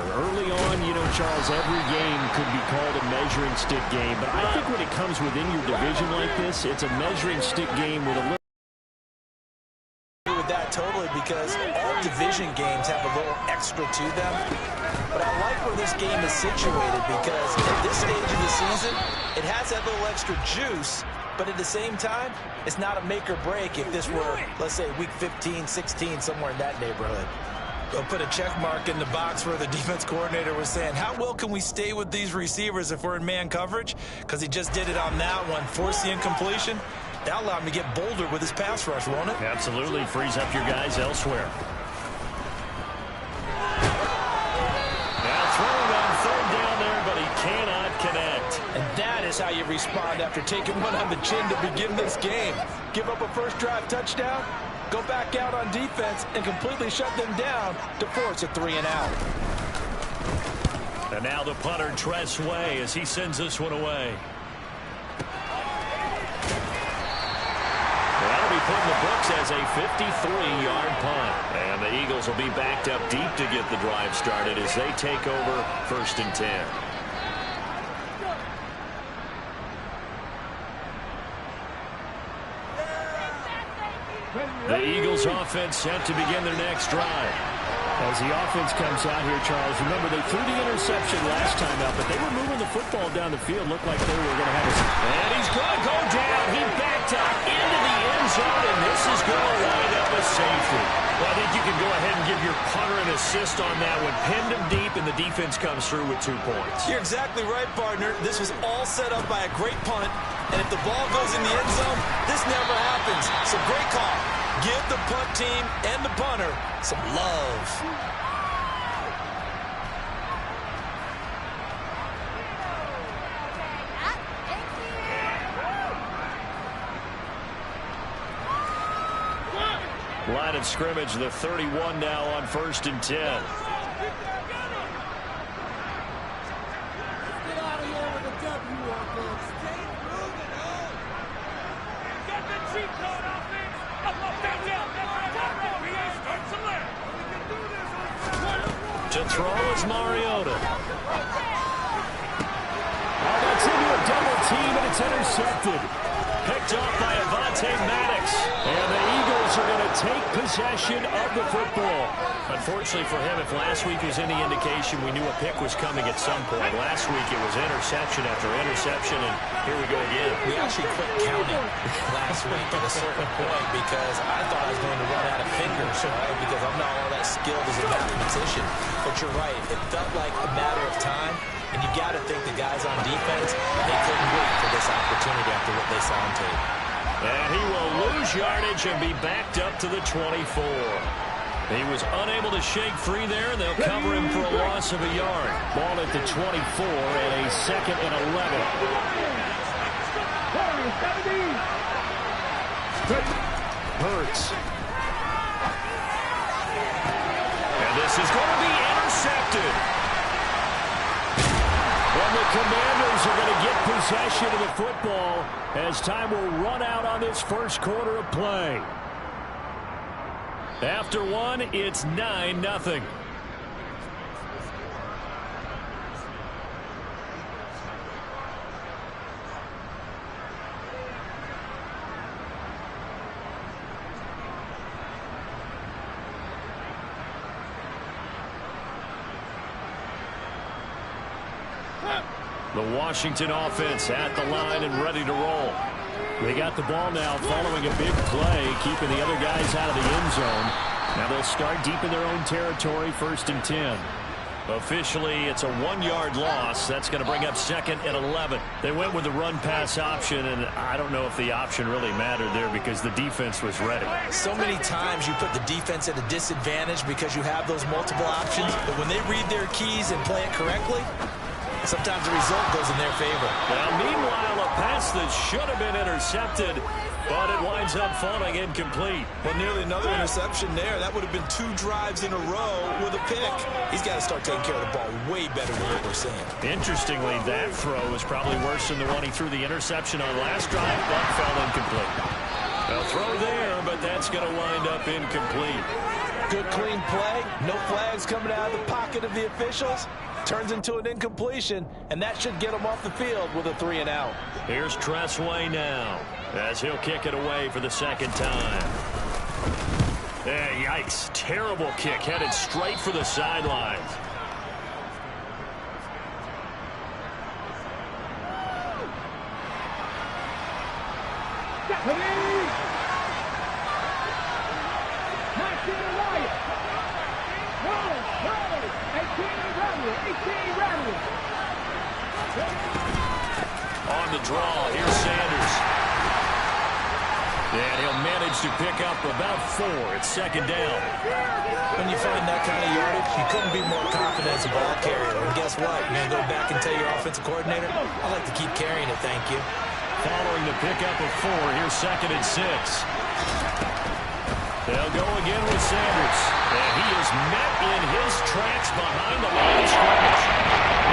there. Early on, you know, Charles, every game could be called a measuring stick game. But I think when it comes within your division like this, it's a measuring stick game with a little... With that totally, because all division games have a little extra to them. But I like where this game is situated because at this stage of the season, it has that little extra juice. But at the same time, it's not a make or break if this were, let's say, week 15, 16, somewhere in that neighborhood. They'll put a check mark in the box where the defense coordinator was saying, how well can we stay with these receivers if we're in man coverage? Because he just did it on that one, forced the incompletion. That allowed him to get bolder with his pass rush, won't it? Absolutely. Frees up your guys elsewhere. Now throwing on third down there, but he cannot connect. And that is how you respond after taking one on the chin to begin this game. Give up a first drive touchdown, go back out on defense, and completely shut them down to force a 3-and-out. And now the punter, Tress Way, as he sends this one away. That'll be put in the books as a 53-yard punt. And the Eagles will be backed up deep to get the drive started as they take over 1st and 10. The Eagles offense set to begin their next drive. As the offense comes out here, Charles, remember they threw the interception last time out, but they were moving the football down the field. Looked like they were going to have a... And he's going to go down. He backed up into the end zone, and this is going to wind up a safety. Well, I think you can go ahead and give your punter an assist on that one. Pinned him deep, and the defense comes through with 2 points. You're exactly right, partner. This was all set up by a great punt, and if the ball goes in the end zone, this never happens. So great call. Give the punt team and the punter some love. Line of scrimmage, the 31 now on 1st and 10. To throw is Mariota. Oh, that's into a double team, and it's intercepted. Picked off by Avonte Maddox. And the Eagles are going to take possession of the football. Unfortunately for him, if last week was any indication, we knew a pick was coming at some point. Last week it was interception after interception, and here we go again. We actually quit counting last week at a certain point because I thought I was going to run out of fingers, right? Because I'm not all that skilled as a mathematician. But you're right. It felt like a matter of time. And you got to think the guys on defense, they couldn't wait for this opportunity after what they saw on tape. And he will lose yardage and be backed up to the 24. He was unable to shake free there. They'll cover him for a loss of a yard. Ball at the 24 and a 2nd and 11. Hurts. And this is going to be intercepted. And the Commanders are going to get possession of the football as time will run out on this first quarter of play. After one, it's 9-0. The Washington offense at the line and ready to roll. They got the ball now following a big play, keeping the other guys out of the end zone. Now they'll start deep in their own territory, 1st and 10. Officially, it's a 1-yard loss. That's going to bring up 2nd and 11. They went with the run-pass option, and I don't know if the option really mattered there because the defense was ready. So many times you put the defense at a disadvantage because you have those multiple options, but when they read their keys and play it correctly, sometimes the result goes in their favor. Now, meanwhile, a pass that should have been intercepted, but it winds up falling incomplete. Well, nearly another interception there. That would have been 2 drives in a row with a pick. He's got to start taking care of the ball way better than what we're seeing. Interestingly, that throw was probably worse than the one he threw the interception on last drive, but fell incomplete. A throw there, but that's going to wind up incomplete. Good, clean play. No flags coming out of the pocket of the officials. Turns into an incompletion, and that should get him off the field with a 3-and-out. Here's Tressway now, as he'll kick it away for the second time. Yikes. Terrible kick, headed straight for the sidelines. On the draw, here's Sanders. And he'll manage to pick up about 4. It's second down. When you find that kind of yardage, you couldn't be more confident as a ball carrier. And guess what? You're going to go back and tell your offensive coordinator, I'd like to keep carrying it, thank you. Following the pickup of 4, here's second and 6. They'll go again with Sanders. And he is met in his tracks behind the line of scrimmage.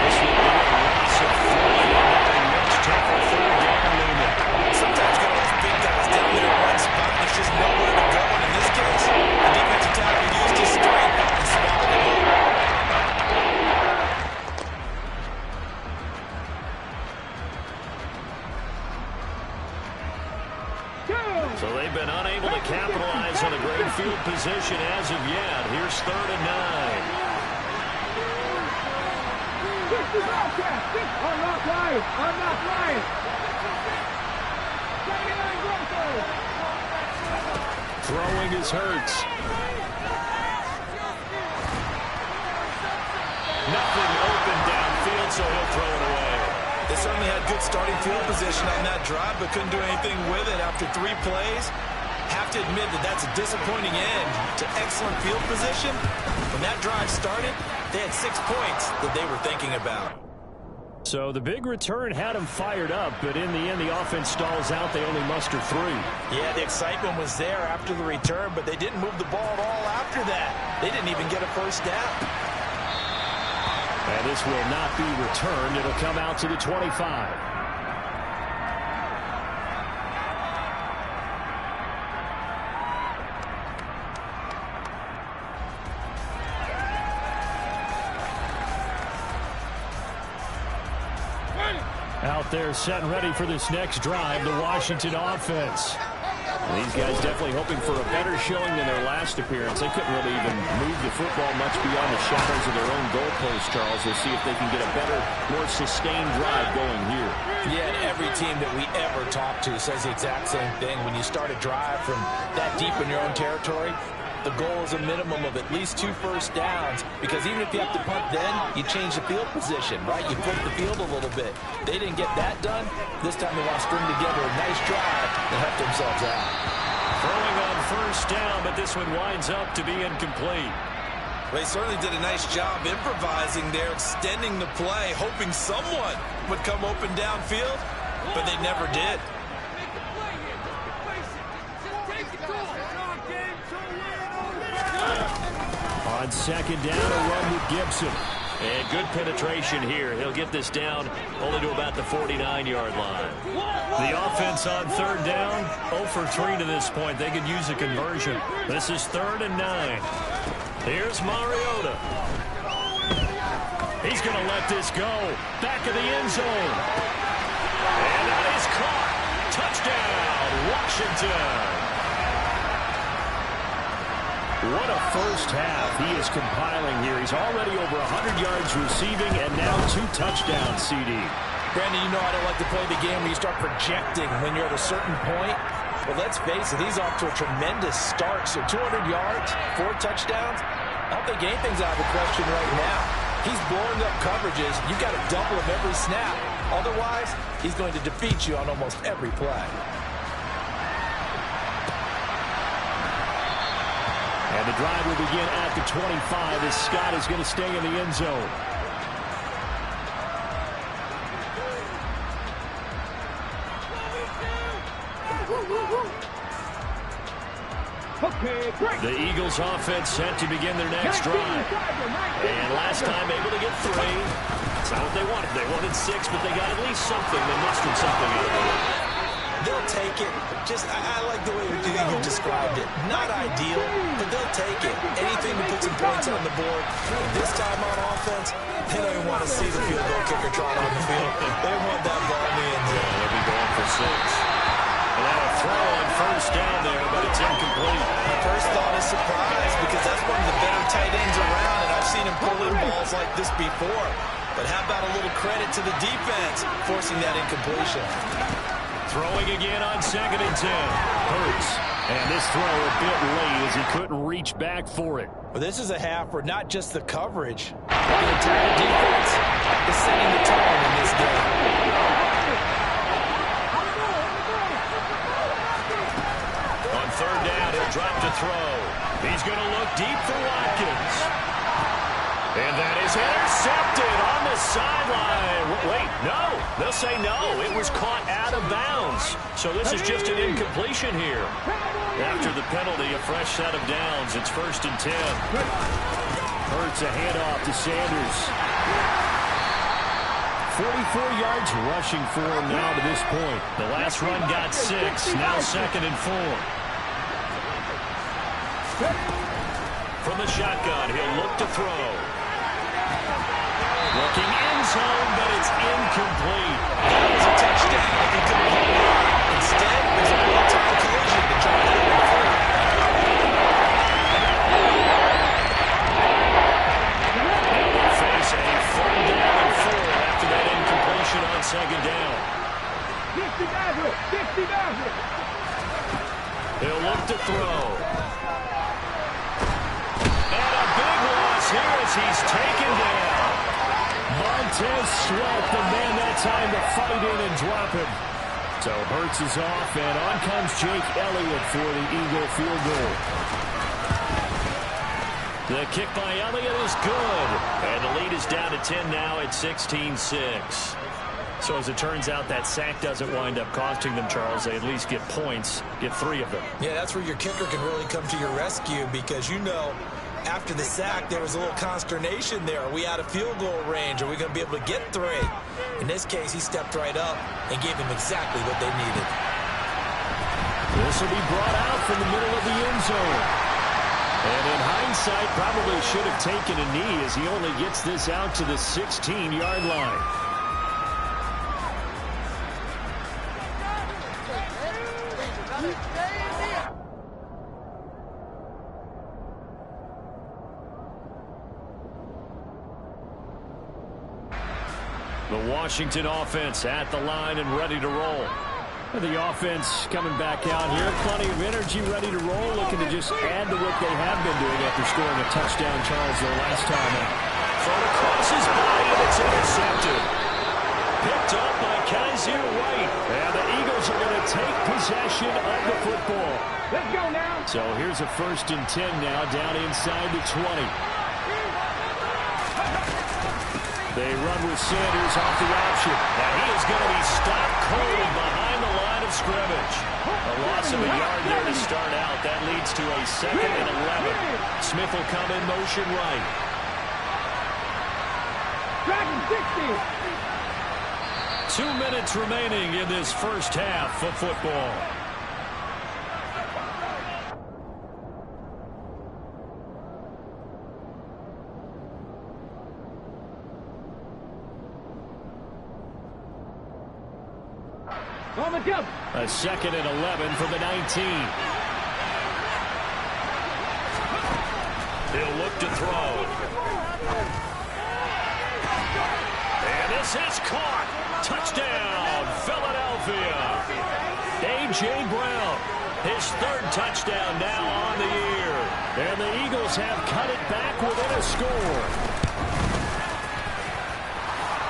This will be a loss of 4. Much tougher third down limit. Sometimes you got those big guys down there in one spot, and there's just nowhere to go. And in this case, the defensive tackle used his strength and swallowed him up. So they've been unable to capitalize on a great field position as of yet. Here's 3rd and 9. Throwing is Hurts. Nothing open downfield, so he'll throw it away. They certainly had good starting field position on that drive, but couldn't do anything with it after 3 plays. Have to admit that that's a disappointing end to excellent field position. When that drive started, they had 6 points that they were thinking about. So the big return had them fired up, but in the end, the offense stalls out. They only muster 3. Yeah, the excitement was there after the return, but they didn't move the ball at all after that. They didn't even get a first down. And this will not be returned. It'll come out to the 25. Out there set and ready for this next drive, the Washington offense. These guys definitely hoping for a better showing than their last appearance. They couldn't really even move the football much beyond the shadows of their own goalpost, Charles. We'll see if they can get a better, more sustained drive going here. Yeah, and every team that we ever talk to says the exact same thing. When you start a drive from that deep in your own territory, the goal is a minimum of at least 2 first downs, because even if you have to punt then, you change the field position, right? You flip the field a little bit. They didn't get that done. This time they want to string together a nice drive and help themselves out. Throwing on first down, but this one winds up to be incomplete. They certainly did a nice job improvising there, extending the play, hoping someone would come open downfield, but they never did. On second down, a run with Gibson. And good penetration here. He'll get this down only to about the 49-yard line. The offense on third down, 0 for 3 to this point. They could use a conversion. This is 3rd and 9. Here's Mariota. He's going to let this go. Back of the end zone. And that is caught. Touchdown, Washington. What a first half he is compiling here. He's already over 100 yards receiving and now 2 touchdowns, CD. Brandon, you know I don't like to play the game where you start projecting when you're at a certain point. But let's face it, he's off to a tremendous start. So 200 yards, 4 touchdowns. I don't think anything's out of the question right now. He's blowing up coverages. You've got to double him every snap. Otherwise, he's going to defeat you on almost every play. And the drive will begin at the 25 as Scott is going to stay in the end zone. The Eagles offense set to begin their next drive. And last time able to get 3. That's not what they wanted. They wanted 6, but they got at least something. They mustered something out of it. They'll take it. I like the way you described it. Not ideal, but they'll take it. Anything to put some points on the board. This time on offense, they don't even want to see the field goal kicker trot on the field. They want that ball in the end zone. Yeah, they'll be going for 6. And now a throw on first down there, but it's incomplete. My first thought is surprise because that's one of the better tight ends around, and I've seen him pull in balls like this before. But how about a little credit to the defense forcing that incompletion? Throwing again on 2nd and 10. Hurts. And this throw a bit late as he couldn't reach back for it. Well, this is a half where not just the coverage, but the entire defense is setting the tone in this game. On 3rd down, he'll drop to throw. He's going to look deep for Watkins. And that is intercepted on the sideline. Wait, no. They'll say no. It was caught out of bounds. So this is just an incompletion here. After the penalty, a fresh set of downs. It's 1st and 10. Hurts a handoff to Sanders. 44 yards rushing for him now to this point. The last run got 6. Now 2nd and 4. From the shotgun, he'll look to throw. Looking end zone, but it's incomplete. It's a touchdown if he couldn't hold on. Instead, there's a real-time collision to try to have it through. Now they'll face a 3rd down and 4 after that incompletion on 2nd down. He'll look to throw. And a big loss here as he's taken down. Montez Sweat, the man that time to fight in and drop him. So Hurts is off, and on comes Jake Elliott for the Eagle field goal. The kick by Elliott is good. And the lead is down to 10 now at 16-6. So as it turns out, that sack doesn't wind up costing them, Charles. They at least get points, get 3 of them. Yeah, that's where your kicker can really come to your rescue because, you know, after the sack, there was a little consternation there. Are we out of field goal range? Are we going to be able to get 3? In this case, he stepped right up and gave them exactly what they needed. This will be brought out from the middle of the end zone. And in hindsight, probably should have taken a knee as he only gets this out to the 16-yard line. The Washington offense at the line and ready to roll. The offense coming back out here. Plenty of energy, ready to roll. Looking to just add to what they have been doing after scoring a touchdown, Charles, their last time. Thrown across his body, and it's intercepted. Picked up by Kaiser White. And the Eagles are going to take possession of the football. Let's go now. So here's a 1st and 10 now, down inside the 20. They run with Sanders off the option. And he is going to be stopped cold behind the line of scrimmage. A loss of a yard there to start out. That leads to a 2nd and 11. Smith will come in motion right. Dragon 60. 2 minutes remaining in this first half of football. A 2nd and 11 from the 19. He'll look to throw. And this is caught. Touchdown, Philadelphia. A.J. Brown, his 3rd touchdown now on the year. And the Eagles have cut it back within a score.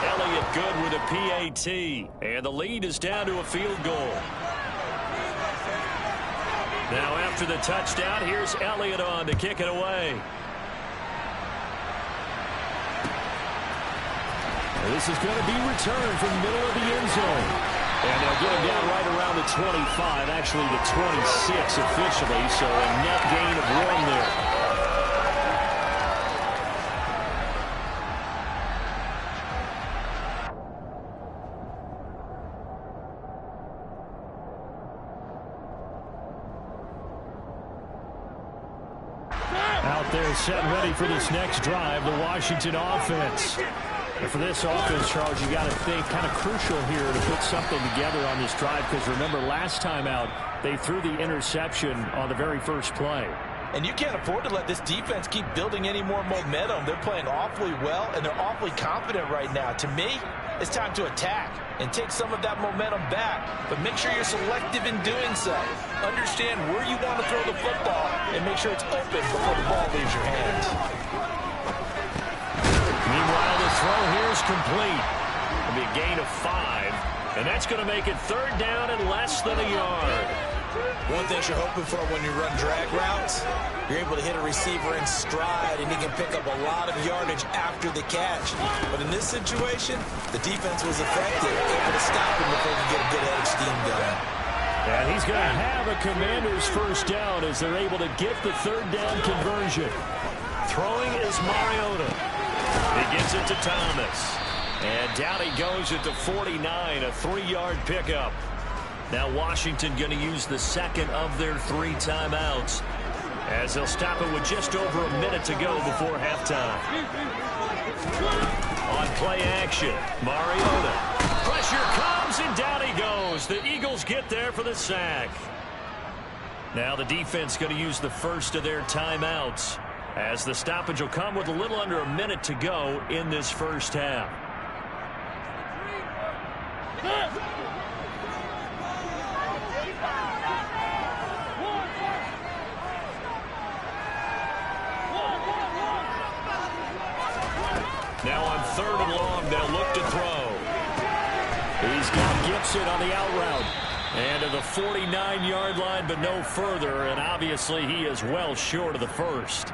Elliott good with a PAT. And the lead is down to a field goal. Now after the touchdown, here's Elliott on to kick it away. This is going to be returned from the middle of the end zone. And they'll get him down right around the 25, actually the 26 officially, so a net gain of 1 there. They're set ready for this next drive, the Washington offense. And for this offense, Charles, you got to think kind of crucial here to put something together on this drive, because remember last time out they threw the interception on the very first play. And you can't afford to let this defense keep building any more momentum. They're playing awfully well, and they're awfully confident right now. To me, it's time to attack and take some of that momentum back. But make sure you're selective in doing so. Understand where you want to throw the football and make sure it's open before the ball leaves your hands. Meanwhile, the throw here is complete. It'll be a gain of 5, and that's going to make it 3rd down and less than a yard. One thing you're hoping for when you run drag routes, you're able to hit a receiver in stride, and he can pick up a lot of yardage after the catch. But in this situation, the defense was effective, able to stop him before he could get a good head of steam going. And he's going to have a Commanders 1st down as they're able to get the 3rd down conversion. Throwing is Mariota. He gets it to Thomas. And down he goes at the 49, a 3-yard pickup. Now Washington going to use the 2nd of their 3 timeouts as they'll stop it with just over a minute to go before halftime. On play action, Mariota. Pressure comes and down he goes. The Eagles get there for the sack. Now the defense going to use the 1st of their timeouts as the stoppage will come with a little under a minute to go in this 1st half. Now on 3rd and long, they'll look to throw. He's got Gibson on the out route. And to the 49-yard line, but no further. And obviously, he is well short of the 1st.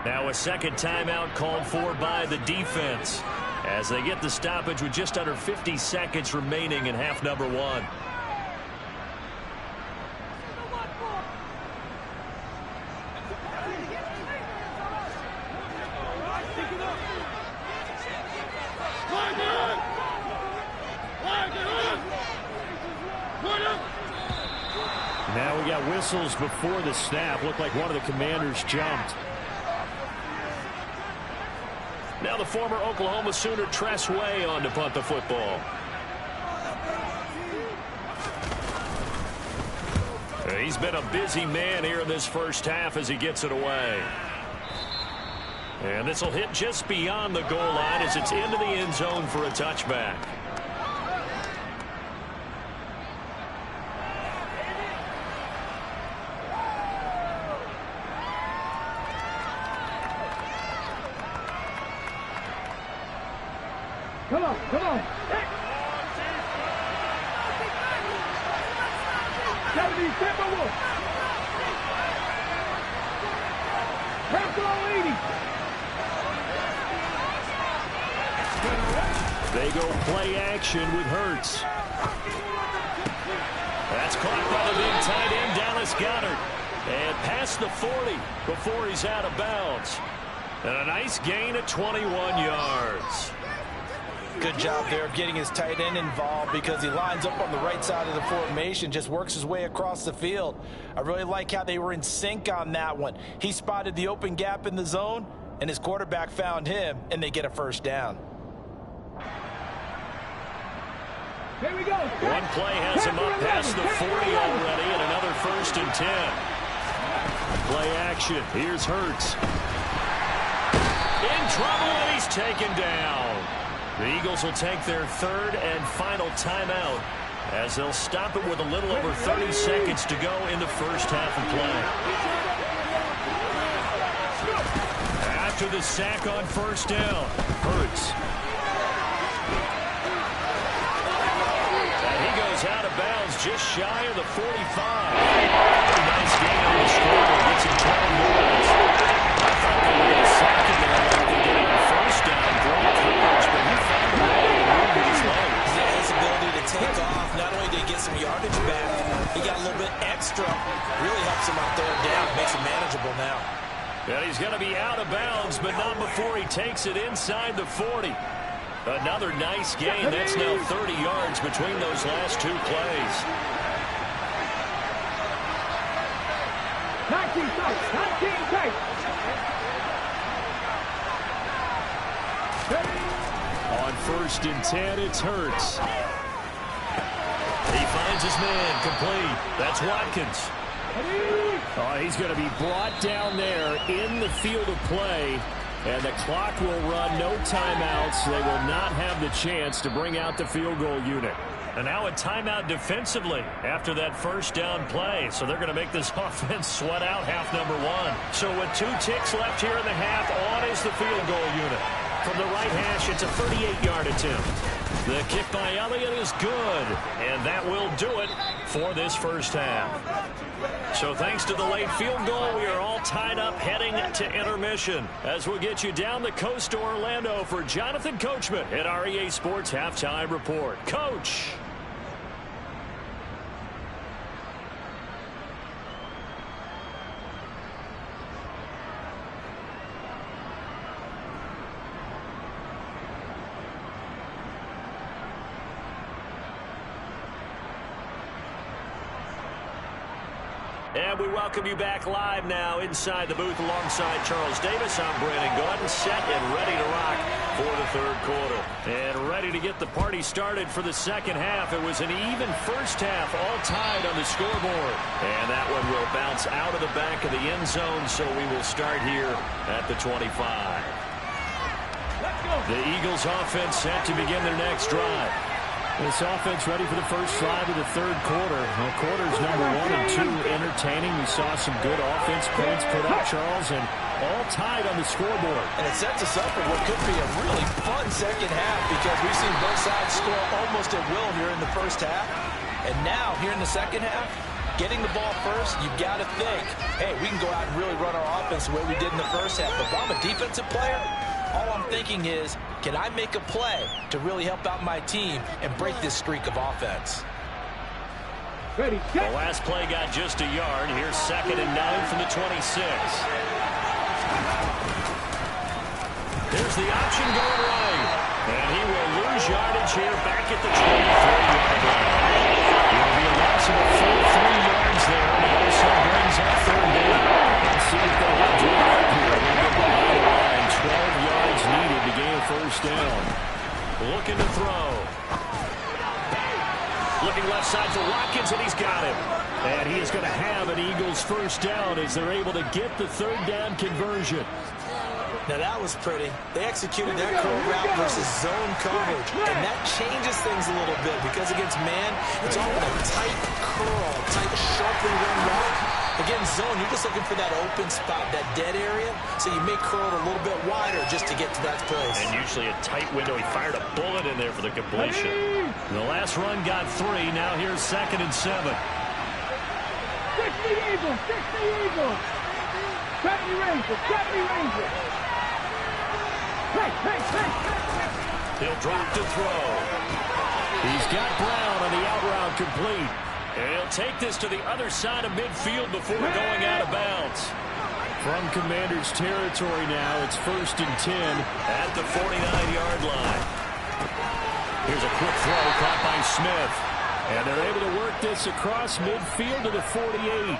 Now a 2nd timeout called for by the defense as they get the stoppage with just under 50 seconds remaining in half number 1. Now we got whistles before the snap. Looked like one of the Commanders jumped. Now the former Oklahoma Sooner Tress Way on to punt the football. He's been a busy man here in this 1st half as he gets it away. And this will hit just beyond the goal line as it's into the end zone for a touchback. Come on, come on. Gotta be simple. Tempo 80. They go play action with Hurts. That's caught by the big tight end, Dallas Goedert. And past the 40 before he's out of bounds. And a nice gain of 21 yards. Good job there of getting his tight end involved because he lines up on the right side of the formation, just works his way across the field. I really like how they were in sync on that one. He spotted the open gap in the zone, and his quarterback found him, and they get a 1st down. Here we go. One play has him up past the 40 already, and another 1st and 10. Play action. Here's Hurts. In trouble, and he's taken down. The Eagles will take their 3rd and final timeout as they'll stop it with a little over 30 seconds to go in the 1st half of play. After the sack on 1st down, Hurts. And he goes out of bounds just shy of the 45. Nice gain on the score. Gets him 12 yards. I thought they were going to sack him, and I thought they did it on 1st down. Great coverage, but he found a way to move with his legs. Yeah, his ability to take off, not only did he get some yardage back, he got a little bit extra. Really helps him on 3rd down. Makes it manageable now. And he's going to be out of bounds, but not before he takes it inside the 40. Another nice gain. That's now 30 yards between those last 2 plays. 19 tight. 1st and 10. It's Hurts. He finds his man complete. That's Watkins. Oh, he's going to be brought down there in the field of play. And the clock will run, no timeouts. They will not have the chance to bring out the field goal unit. And now a timeout defensively after that 1st down play. So they're going to make this offense sweat out half number 1. So with 2 ticks left here in the half, on is the field goal unit. From the right hash, it's a 38-yard attempt. The kick by Elliott is good. And that will do it for this 1st half. So thanks to the late field goal, we are all tied up heading to intermission. As we'll get you down the coast to Orlando for Jonathan Coachman at our EA Sports Halftime Report. Coach! And we welcome you back live now inside the booth alongside Charles Davis. I'm Brandon Gordon, set and ready to rock for the 3rd quarter. And ready to get the party started for the 2nd half. It was an even 1st half, all tied on the scoreboard. And that one will bounce out of the back of the end zone, so we will start here at the 25. The Eagles offense set to begin their next drive. This offense ready for the 1st drive of the 3rd quarter. Quarters number 1 and 2 entertaining. We saw some good offense points put up, Charles, and all tied on the scoreboard. And it sets us up for what could be a really fun 2nd half because we've seen both sides score almost at will here in the 1st half. And now, here in the 2nd half, getting the ball first, you've got to think, hey, we can go out and really run our offense the way we did in the 1st half. But if I'm a defensive player, all I'm thinking is, can I make a play to really help out my team and break this streak of offense? Ready, the last play got just a yard. Here's 2nd and 9 from the 26. Here's the option going right. And he will lose yardage here back at the 23-yard line. It will be a loss of a full 3 yards there. And it also brings up 3rd down. Let's see if they have drive here. They'll get behind the line. 12 yards needed to gain a 1st down. Looking to throw. Looking left side for Watkins, and he's got him. And he is going to have an Eagles 1st down as they're able to get the 3rd down conversion. Now that was pretty. They executed that curl route versus zone coverage. And that changes things a little bit because against man, it's all a tight curl, tight, sharply run route. Against zone, you're just looking for that open spot, that dead area. So you may curl it a little bit wider just to get to that place. And usually a tight window. He fired a bullet in there for the completion. The last run got 3. Now here's 2nd and 7. 60 Eagles, 60 Eagles. 70 Rangers, 70 Rangers. He'll drop to throw. He's got Brown on the out route complete. And he'll take this to the other side of midfield before going out of bounds. From Commander's territory now, it's 1st and 10 at the 49-yard line. Here's a quick throw caught by Smith. And they're able to work this across midfield to the 48.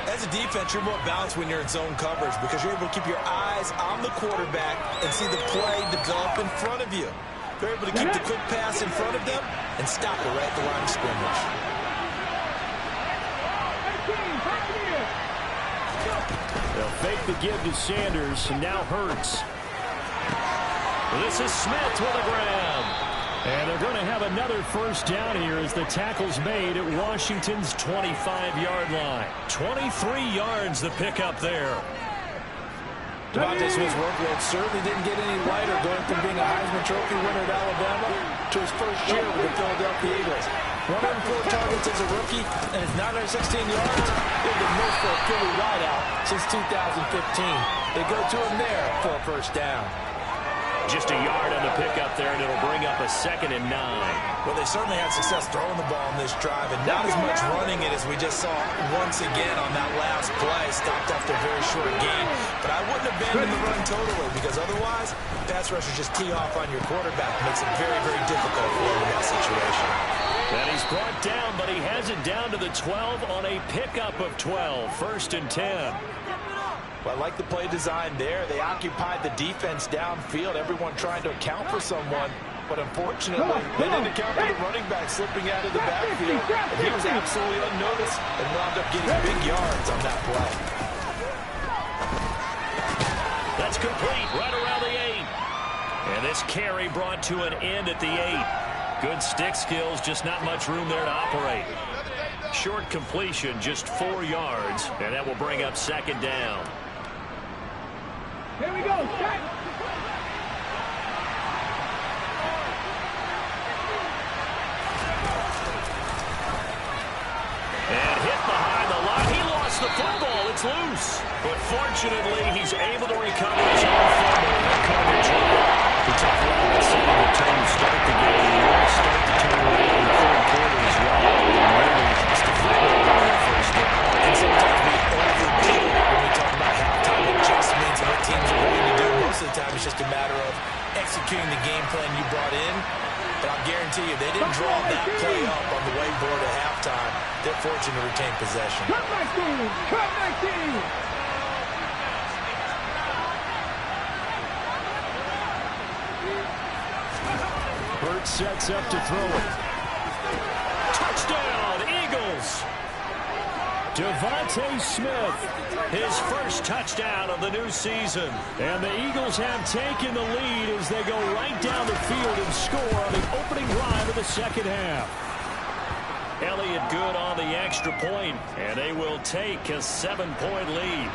As a defense, you're more balanced when you're in zone coverage because you're able to keep your eyes on the quarterback and see the play develop in front of you. You're able to keep the quick pass in front of them and stop it right at the line of scrimmage. They'll fake the give to Sanders, and now Hurts. This is Smith with a grab. And they're going to have another 1st down here as the tackle's made at Washington's 25-yard line. 23 yards the pickup there. Devontae Smith's workload certainly didn't get any lighter going from being a Heisman Trophy winner at Alabama to his 1st year with the Philadelphia Eagles. 104 targets as a rookie and his 916 yards. They're the most for a Philly wideout since 2015. They go to him there for a 1st down. Just a yard on the pickup there, and it'll bring up a 2nd and 9. Well, they certainly had success throwing the ball on this drive, and not as much running it as we just saw once again on that last play. Stopped after a very short gain. But I wouldn't abandon the run totally, because otherwise, pass rushers just tee off on your quarterback. It makes it very, very difficult for him in that situation. And he's brought down, but he has it down to the 12 on a pickup of 12. 1st and 10. Well, I like the play design there. They occupied the defense downfield, everyone trying to account for someone. But unfortunately, they didn't account for the running back slipping out of the backfield. And he was absolutely unnoticed and wound up getting big yards on that play. That's complete right around the 8. And this carry brought to an end at the 8. Good stick skills, just not much room there to operate. Short completion, just 4 yards, and that will bring up second down. Here we go, set. And hit behind the line. He lost the football. It's loose. But fortunately, he's able to recover his own fumble in that coverage run. We talked about that setting the tone to start the game. You really start to turn around in the third quarter as well. And really, it's the football in the first down. And sometimes we overdo it when we talk about halftime adjustments and what teams are going to do. Most of the time, it's just a matter of executing the game plan you brought in. But I'll guarantee you, they didn't draw that play up on the whiteboard at halftime. They're fortunate to retain possession. Cut my team! Cut my team! Burt sets up to throw it. Touchdown, Eagles! Devontae Smith, his first touchdown of the new season. And the Eagles have taken the lead as they go right down the field and score on the opening drive of the second half. Elliott good on the extra point, and they will take a 7-point lead.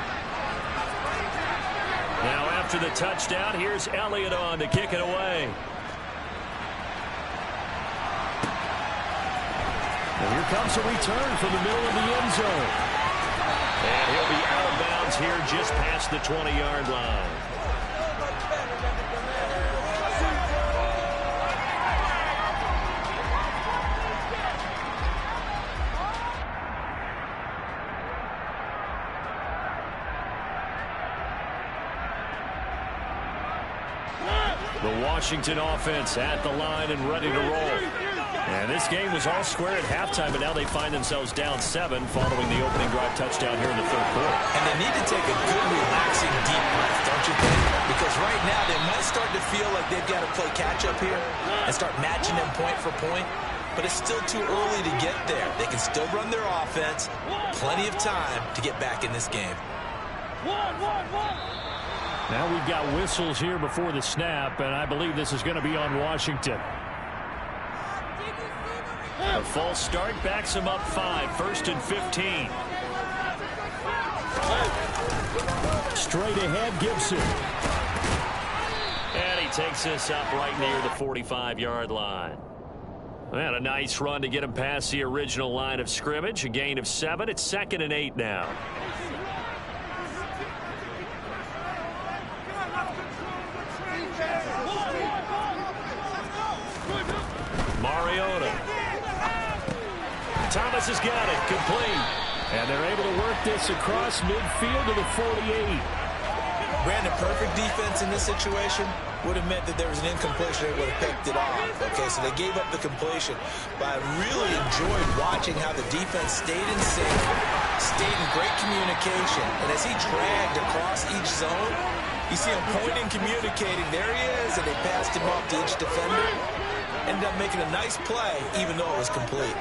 Now after the touchdown, here's Elliott on to kick it away. And here comes a return from the middle of the end zone. And he'll be out of bounds here just past the 20-yard line. The Washington offense at the line and ready to roll. And this game was all square at halftime, but now they find themselves down 7 following the opening drive touchdown here in the third quarter. And they need to take a good, relaxing, deep breath, don't you think? Because right now they might start to feel like they've got to play catch-up here and start matching them point for point. But it's still too early to get there. They can still run their offense. Plenty of time to get back in this game. Now we've got whistles here before the snap, and I believe this is going to be on Washington. A false start backs him up 5, 1st and 15. Straight ahead, Gibson. And he takes this up right near the 45-yard line. And a nice run to get him past the original line of scrimmage. A gain of 7. It's 2nd and 8 now. Mariota. Thomas has got it, complete. And they're able to work this across midfield to the 48. Brandon, perfect defense in this situation would have meant that there was an incompletion. They would have picked it off. Okay, so they gave up the completion. But I really enjoyed watching how the defense stayed in sync, stayed in great communication. And as he dragged across each zone, you see him pointing, communicating. There he is, and they passed him off to each defender. Ended up making a nice play, even though it was complete.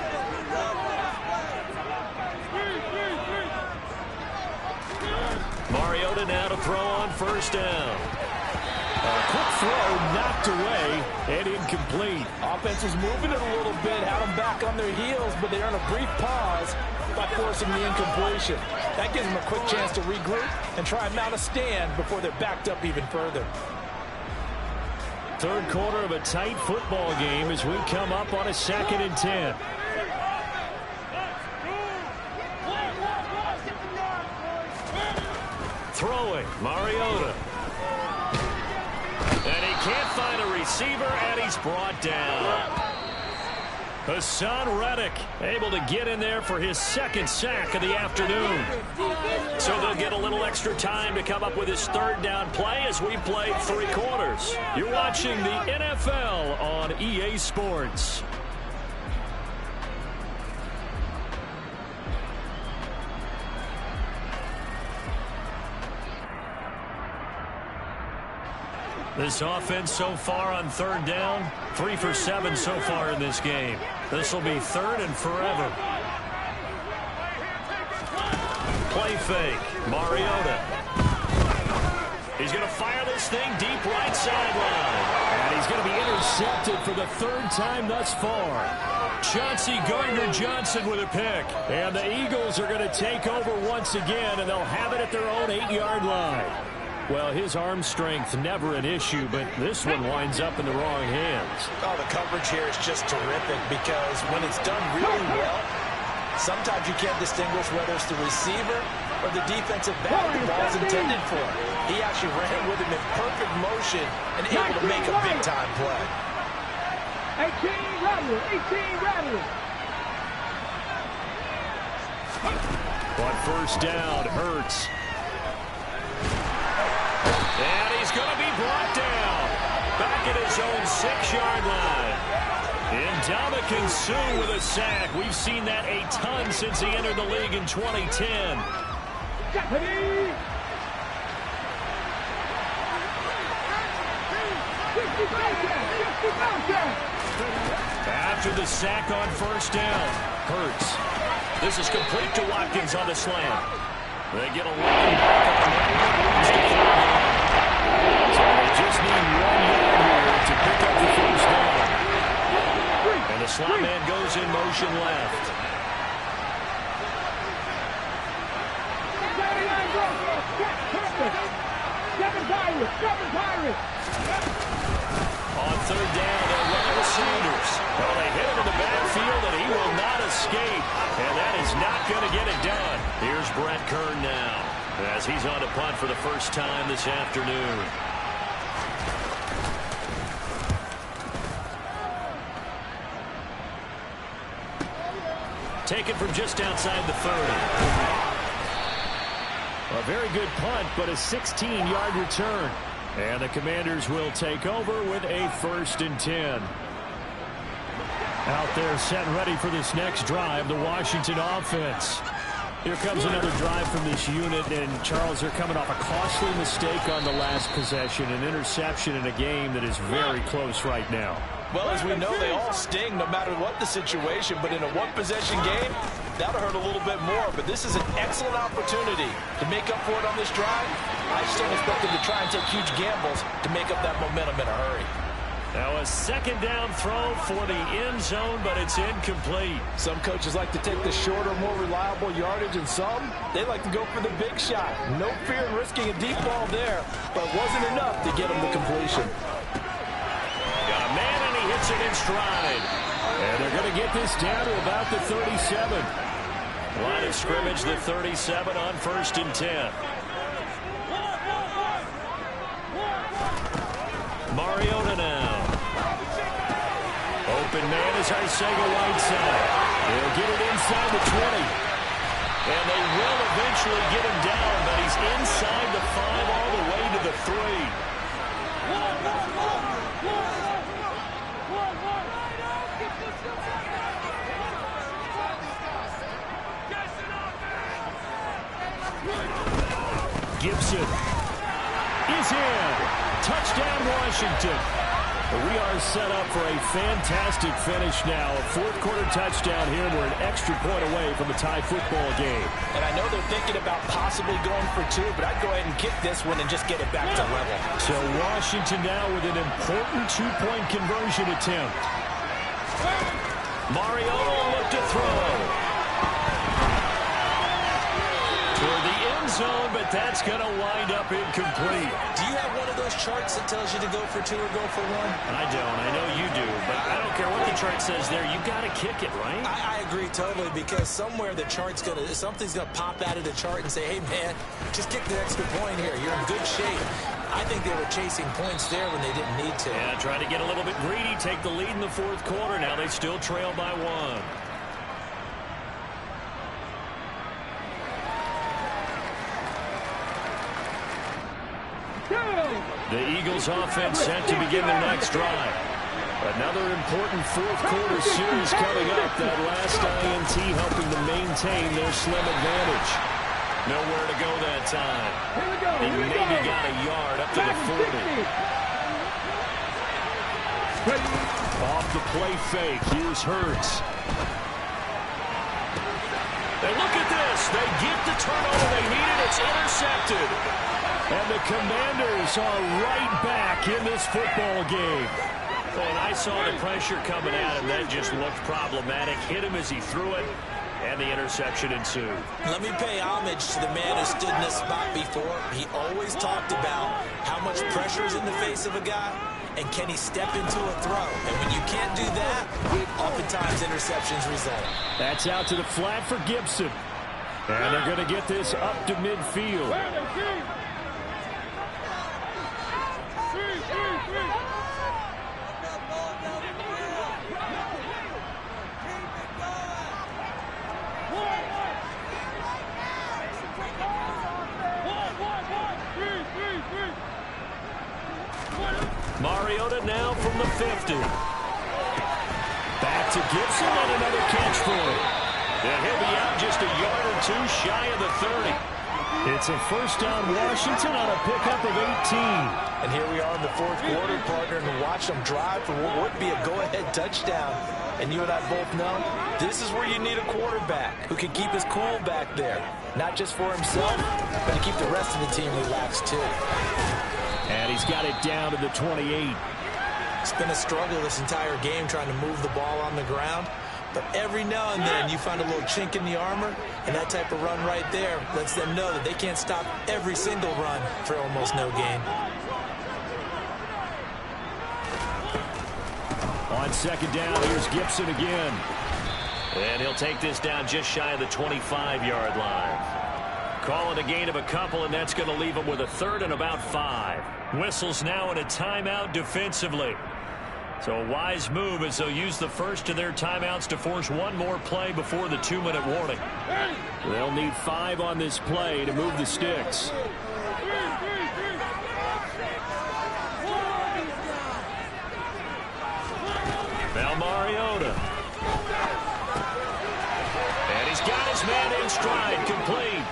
Mariota now to throw on 1st down. A quick throw knocked away and incomplete. Offense is moving it a little bit, had them back on their heels, but they're on a brief pause by forcing the incompletion. That gives them a quick chance to regroup and try and mount a stand before they're backed up even further. Third quarter of a tight football game as we come up on a 2nd and 10. Throwing, Mariota. And he can't find a receiver, and he's brought down. Hassan Reddick able to get in there for his 2nd sack of the afternoon. So they'll get a little extra time to come up with his 3rd down play as we play 3 quarters. You're watching the NFL on EA Sports. This offense so far on third down, 3 for 7 so far in this game. This will be third and forever. Play fake. Mariota. He's going to fire this thing deep right sideline. And he's going to be intercepted for the third time thus far. Chauncey Gardner-Johnson with a pick. And the Eagles are going to take over once again, and they'll have it at their own 8-yard line. Well, his arm strength never an issue, but this one winds up in the wrong hands. Oh, the coverage here is just terrific because when it's done really well, sometimes you can't distinguish whether it's the receiver or the defensive back the ball's intended for. He actually ran with him in perfect motion and able to make a big-time play. 18 rattlers. On first down, Hurts. And he's going to be brought down back at his own 6-yard line. Ndamukong Suh with a sack. We've seen that a ton since he entered the league in 2010. After the sack on first down, Hurts. This is complete to Watkins on the slant. They get a line back on that. So they just need 1 yard here to pick up the first down. And the slot man goes in motion left. On third down, they're running with Sanders. Well, they hit him in the backfield, and he will not escape. And that is not going to get it done. Here's Brett Kern now, as he's on to punt for the first time this afternoon. Taken from just outside the 30. A very good punt, but a 16-yard return. And the Commanders will take over with a 1st and 10. Out there set and ready for this next drive, the Washington offense. Here comes another drive from this unit, and Charles, they're coming off a costly mistake on the last possession, an interception in a game that is very close right now. Well, as we know, they all sting no matter what the situation, but in a one-possession game, that'll hurt a little bit more. But this is an excellent opportunity to make up for it on this drive. I just don't expect them to try and take huge gambles to make up that momentum in a hurry. Now a second down throw for the end zone, but it's incomplete. Some coaches like to take the shorter, more reliable yardage, and some, they like to go for the big shot. No fear in risking a deep ball there, but wasn't enough to get them the completion. Got a man, and he hits it in stride. And they're going to get this down to about the 37. Line of scrimmage, the 37 on 1st and 10. Mariota now. Open man is Arcega-Whiteside. They'll get it inside the 20. And they will eventually get him down, but he's inside the 5 all the way to the 3. Gibson is in. Touchdown, Washington. We are set up for a fantastic finish now. A 4th-quarter touchdown here. We're an extra point away from a tie football game. And I know they're thinking about possibly going for 2, but I'd go ahead and kick this one and just get it back to level. So Washington now with an important 2-point conversion attempt. Mariota will look to throw. Toward the end zone, but that's going to wind up incomplete. Do you have one of those charts that tells you to go for 2 or go for 1? I don't. I know you do, but I don't care what the chart says there. You got to kick it, right? I agree totally, because somewhere the chart's something's going to pop out of the chart and say, hey, man, just kick the extra point here. You're in good shape. I think they were chasing points there when they didn't need to. Yeah, trying to get a little bit greedy, take the lead in the 4th quarter. Now they still trail by 1. The Eagles offense set to begin their next drive. Another important 4th-quarter series coming up. That last INT helping to maintain their slim advantage. Nowhere to go that time. He maybe got a yard up to the 40. Off the play fake. Here's Hurts. And look at this. They get the turnover they needed. It's intercepted. And the Commanders are right back in this football game. And I saw the pressure coming at him. That just looked problematic. Hit him as he threw it, and the interception ensued. Let me pay homage to the man who stood in this spot before. He always talked about how much pressure is in the face of a guy, and can he step into a throw. And when you can't do that, oftentimes interceptions result. That's out to the flat for Gibson. And they're going to get this up to midfield. Mariota now from the 50. Back to Gibson and another catch for him. And he'll be out just a yard or two shy of the 30. It's a first down Washington on a pickup of 18. And here we are in the fourth quarter, partner, and watch them drive for what would be a go-ahead touchdown. And you and I both know this is where you need a quarterback who can keep his cool back there. Not just for himself, but to keep the rest of the team relaxed too. And he's got it down to the 28. It's been a struggle this entire game trying to move the ball on the ground. But every now and then you find a little chink in the armor, and that type of run right there lets them know that they can't stop every single run for almost no gain. On second down, here's Gibson again. And he'll take this down just shy of the 25-yard line. Calling a gain of a couple, and that's going to leave them with a third and about 5. Whistles now in a timeout defensively. So a wise move as they'll use the first of their timeouts to force one more play before the 2-minute warning. They'll need 5 on this play to move the sticks. Now Mariota. And he's got his man in stride, complete.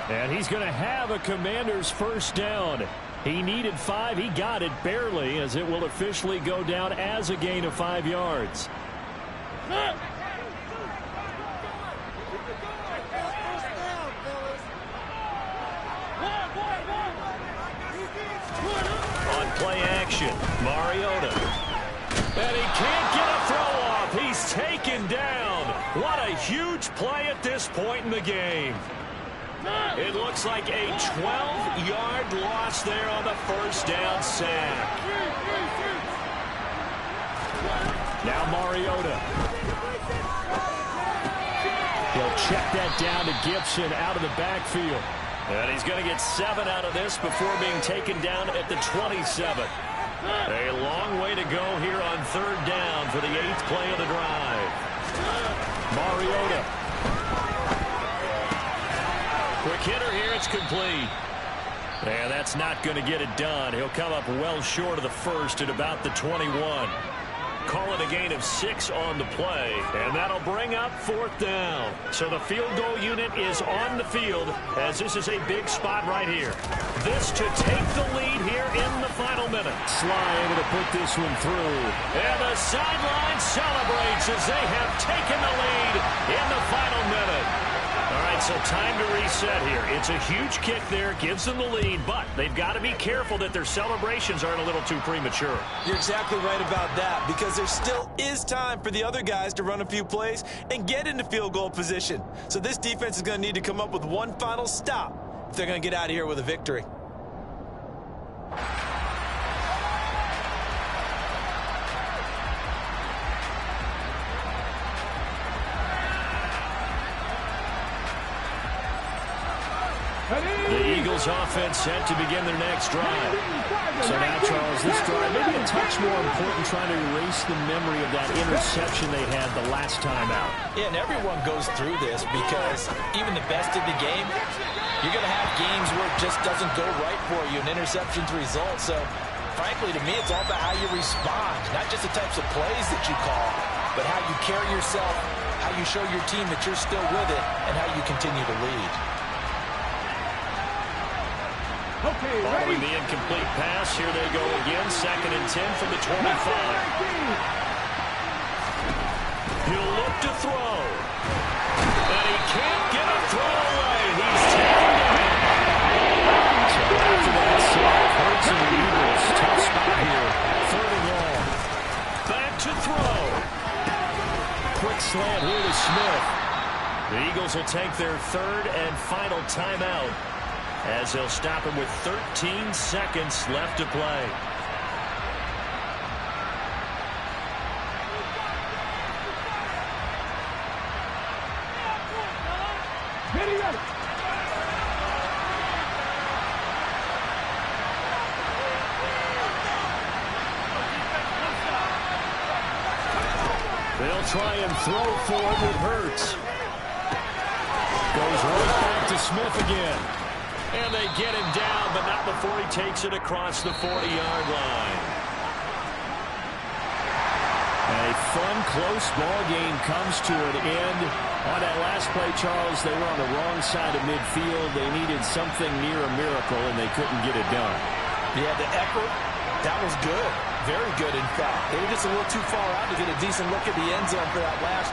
And he's going to have a Commander's first down. He needed 5. He got it barely, as it will officially go down as a gain of 5 yards. On play action, Mariota. And he can't get a throw off. He's taken down. What a huge play at this point in the game. It looks like a 12-yard loss there on the first down sack. Now Mariota. He'll check that down to Gibson out of the backfield. And he's going to get 7 out of this before being taken down at the 27. A long way to go here on third down for the 8th play of the drive. Mariota. Quick hitter here, it's complete. And that's not going to get it done. He'll come up well short of the first at about the 21. Call it a gain of 6 on the play, and that'll bring up 4th down. So the field goal unit is on the field, as this is a big spot right here. This to take the lead here in the final minute. Sly able to put this one through. And the sideline celebrates as they have taken the lead in the final minute. All right, so time to reset here. It's a huge kick there, gives them the lead, but they've got to be careful that their celebrations aren't a little too premature. You're exactly right about that, because there still is time for the other guys to run a few plays and get into field goal position. So this defense is going to need to come up with one final stop if they're going to get out of here with a victory. The Eagles offense set to begin their next drive. So now, Charles, this drive maybe a touch more important, trying to erase the memory of that interception they had the last time out. Yeah, and everyone goes through this, because even the best of the game, you're going to have games where it just doesn't go right for you, and interceptions result. So, frankly, to me, it's all about how you respond, not just the types of plays that you call, but how you carry yourself, how you show your team that you're still with it, and how you continue to lead. Okay, Following ready? the incomplete pass, here they go again. 2nd and 10 from the 25. He'll look to throw. And he can't get a throw away. He's taken down. So after that save, Hurts and the Eagles. Tough spot here. 3rd and long. Back to throw. Quick slant here to Smith. The Eagles will take their 3rd and final timeout, as they'll stop him with 13 seconds left to play. They'll try and throw for it with Hurts. Goes right back to Smith again. And they get him down, but not before he takes it across the 40-yard line. A fun, close ball game comes to an end. On that last play, Charles, they were on the wrong side of midfield. They needed something near a miracle, and they couldn't get it done. Yeah, the effort, that was good. Very good, in fact. They were just a little too far out to get a decent look at the end zone for that last.